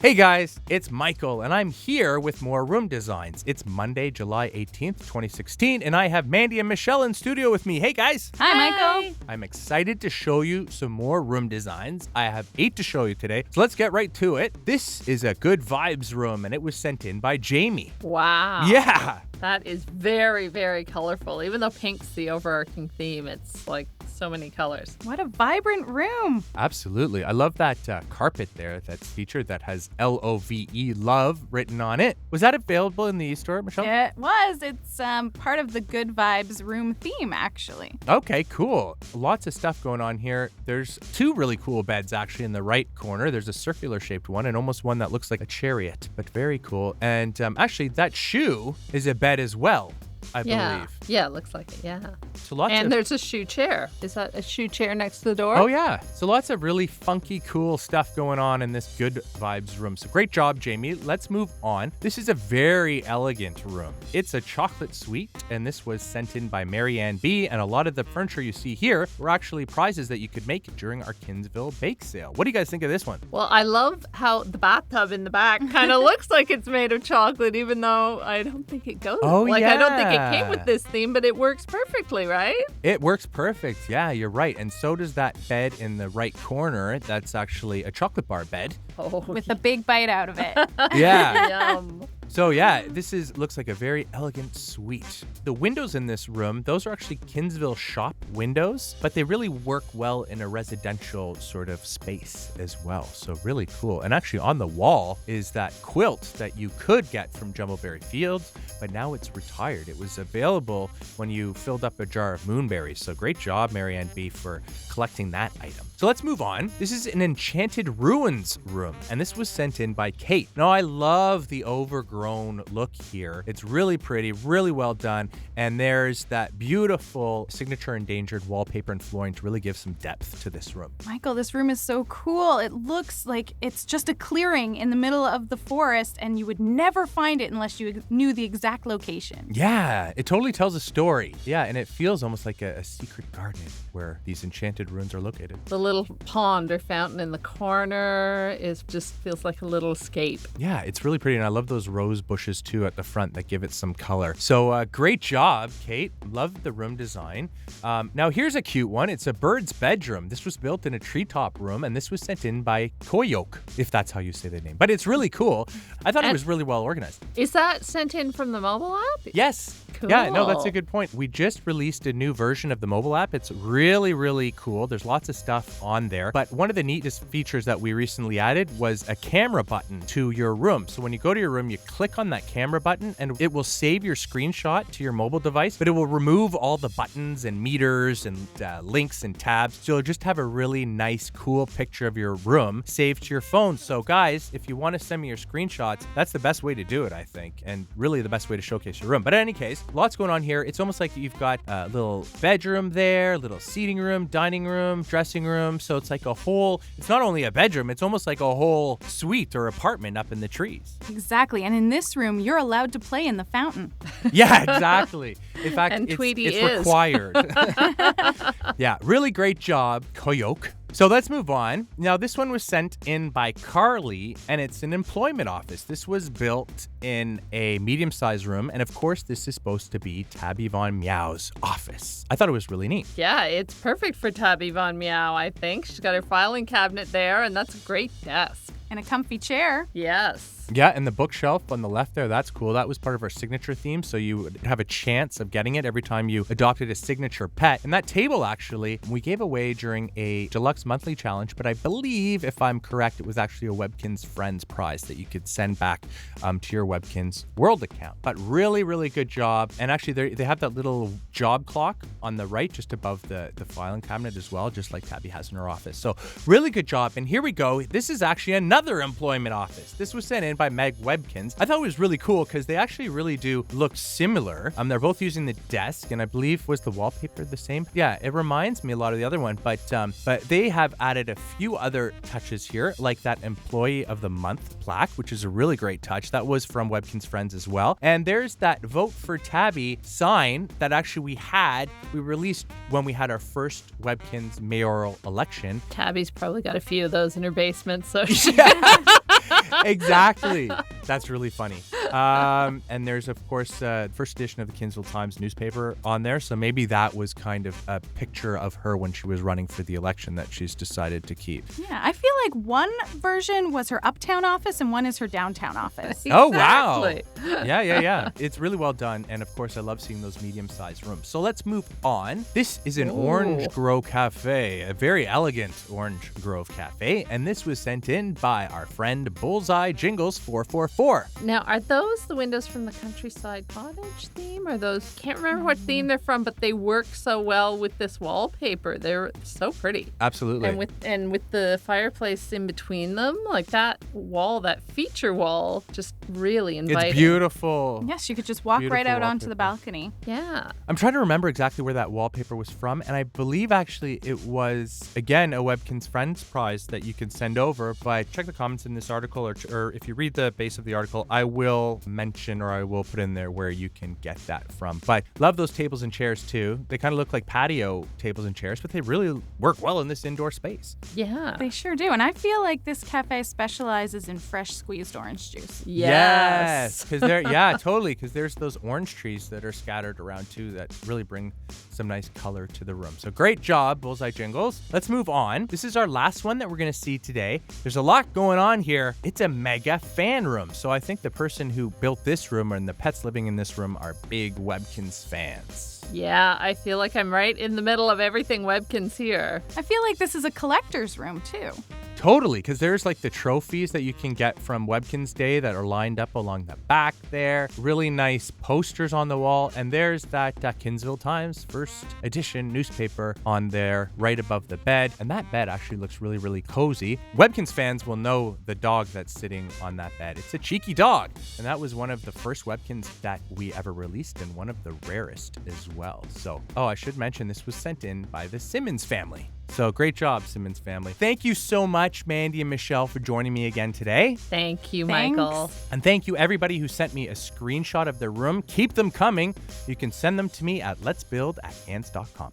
Hey guys, it's Michael, and I'm here with more room designs. It's Monday, July 18th, 2016, and I have Mandy and Michelle in studio with me. Hey guys. Hi, Michael. I'm excited to show you some more room designs. I have 8 to show you today, so let's get right to it. This is a good vibes room, and it was sent in by Jami. Wow. Yeah. That is very, very colorful. Even though pink's the overarching theme, it's like so many colors. What a vibrant room. Absolutely. I love that carpet there that's featured that has L-O-V-E, love, written on it. Was that available in the e-store, Michelle? It was. It's part of the Good Vibes room theme, actually. Okay, cool. Lots of stuff going on here. There's 2 really cool beds actually in the right corner. There's a circular shaped one and almost one that looks like a chariot, but very cool. And actually that shoe is a bed as well, I believe. Yeah, it looks like it, yeah. So there's a shoe chair. Is that a shoe chair next to the door? Oh, yeah. So lots of really funky, cool stuff going on in this Good Vibes room. So great job, Jami. Let's move on. This is a very elegant room. It's a chocolate suite, and this was sent in by Marianne B. And a lot of the furniture you see here were actually prizes that you could make during our Kinsville bake sale. What do you guys think of this one? Well, I love how the bathtub in the back kind of looks like it's made of chocolate, even though I don't think it goes. Oh, yeah. I don't think it came with this theme, but it works perfectly, right? It works perfect. Yeah, you're right. And so does that bed in the right corner. That's actually a chocolate bar bed. Oh, With a big bite out of it. Yeah. Yum. So yeah, this looks like a very elegant suite. The windows in this room, those are actually Kinsville shop windows, but they really work well in a residential sort of space as well. So really cool. And actually on the wall is that quilt that you could get from Jumbleberry Fields, but now it's retired. It was available when you filled up a jar of moonberries. So great job, Marianne B, for collecting that item. So let's move on. This is an Enchanted Ruins room, and this was sent in by Kate. Now I love the overgrown look here. It's really pretty, really well done, and there's that beautiful signature endangered wallpaper and flooring to really give some depth to this room. Michael, this room is so cool. It looks like it's just a clearing in the middle of the forest, and you would never find it unless you knew the exact location. Yeah, it totally tells a story. Yeah, and it feels almost like a secret garden where these enchanted ruins are located. The little pond or fountain in the corner just feels like a little escape. Yeah, it's really pretty, and I love those rose bushes too at the front that give it some color. So great job, Kate. Love the room design. Now here's a cute one. It's a bird's bedroom. This was built in a treetop room, and this was sent in by Coyke, if that's how you say the name. But it's really cool. I thought it was really well organized. Is that sent in from the mobile app? Yes. Cool. Yeah, no, that's a good point. We just released a new version of the mobile app. It's really, really cool. There's lots of stuff on there. But one of the neatest features that we recently added was a camera button to your room. So when you go to your room, you click on that camera button and it will save your screenshot to your mobile device, but it will remove all the buttons and meters and links and tabs. So you'll just have a really nice, cool picture of your room saved to your phone. So guys, if you want to send me your screenshots, that's the best way to do it, I think, and really the best way to showcase your room. But in any case, lots going on here. It's almost like you've got a little bedroom there, little seating room, dining room, dressing room. So it's like it's not only a bedroom, it's almost like a whole suite or apartment up in the trees. Exactly. And in this room, you're allowed to play in the fountain. Yeah, exactly. In fact, And Tweety it's is. required. Yeah, really great job, Coyke. So let's move on. Now, this one was sent in by Karlie, and it's an employment office. This was built in a medium-sized room, and of course, this is supposed to be Tabby Von Meow's office. I thought it was really neat. Yeah, it's perfect for Tabby Von Meow, I think. She's got her filing cabinet there, and that's a great desk. And a comfy chair. Yes. Yeah, and the bookshelf on the left there, that's cool. That was part of our signature theme, so you would have a chance of getting it every time you adopted a signature pet. And that table, actually, we gave away during a deluxe monthly challenge, but I believe, if I'm correct, it was actually a Webkinz Friends prize that you could send back to your Webkinz World account. But really, really good job. And actually, they have that little job clock on the right, just above the filing cabinet as well, just like Tabby has in her office. So really good job. And here we go. This is actually another employment office. This was sent in by Meg Webkinz. I thought it was really cool because they actually really do look similar. They're both using the desk, and I believe was the wallpaper the same? Yeah, it reminds me a lot of the other one, but they have added a few other touches here, like that Employee of the Month plaque, which is a really great touch. That was from Webkinz Friends as well. And there's that Vote for Tabby sign that actually we released when we had our first Webkinz mayoral election. Tabby's probably got a few of those in her basement, so Exactly. That's really funny. And there's, of course, first edition of the Kinsville Times newspaper on there. So maybe that was kind of a picture of her when she was running for the election that she's decided to keep. Yeah, I feel like one version was her uptown office and one is her downtown office. Oh, wow. Exactly. Yeah. It's really well done. And of course, I love seeing those medium-sized rooms. So let's move on. This is an Orange Grove Cafe, a very elegant Orange Grove Cafe. And this was sent in by our friend Bullseye Jingles 444. Now, are those the windows from the Countryside Cottage theme? Or those, can't remember what theme they're from, but they work so well with this wallpaper. They're so pretty. Absolutely. And with the fireplace in between them, like that wall, that feature wall, just really inviting. It's beautiful. Yes, you could just walk right out onto the balcony. Yeah. I'm trying to remember exactly where that wallpaper was from, and I believe actually it was, again, a Webkinz Friends prize that you can send over, but check the comments in this article, or if you read the base of the article, I will mention or I will put in there where you can get that from. But love those tables and chairs too. They kind of look like patio tables and chairs, but they really work well in this indoor space. Yeah. They sure do. And I feel like this cafe specializes in fresh squeezed orange juice. Yes. Because totally. Because there's those orange trees that are scattered around too that really bring some nice color to the room. So great job, Bullseye Jingles. Let's move on. This is our last one that we're going to see today. There's a lot going on here. It's a mega fan room. So I think the person who built this room and the pets living in this room are big Webkinz fans. Yeah, I feel like I'm right in the middle of everything Webkinz here. I feel like this is a collector's room too. Totally, because there's like the trophies that you can get from Webkinz Day that are lined up along the back there. Really nice posters on the wall. And there's that Kinsville Times first edition newspaper on there right above the bed. And that bed actually looks really, really cozy. Webkinz fans will know the dog that's sitting on that bed. It's a cheeky dog. And that was one of the first Webkinz that we ever released and one of the rarest as well. So, I should mention this was sent in by the Simmons family. So great job, Simmons family. Thank you so much, Mandy and Michelle, for joining me again today. Thank you, Thanks. Michael. And thank you, everybody who sent me a screenshot of their room. Keep them coming. You can send them to me at letsbuild@ants.com.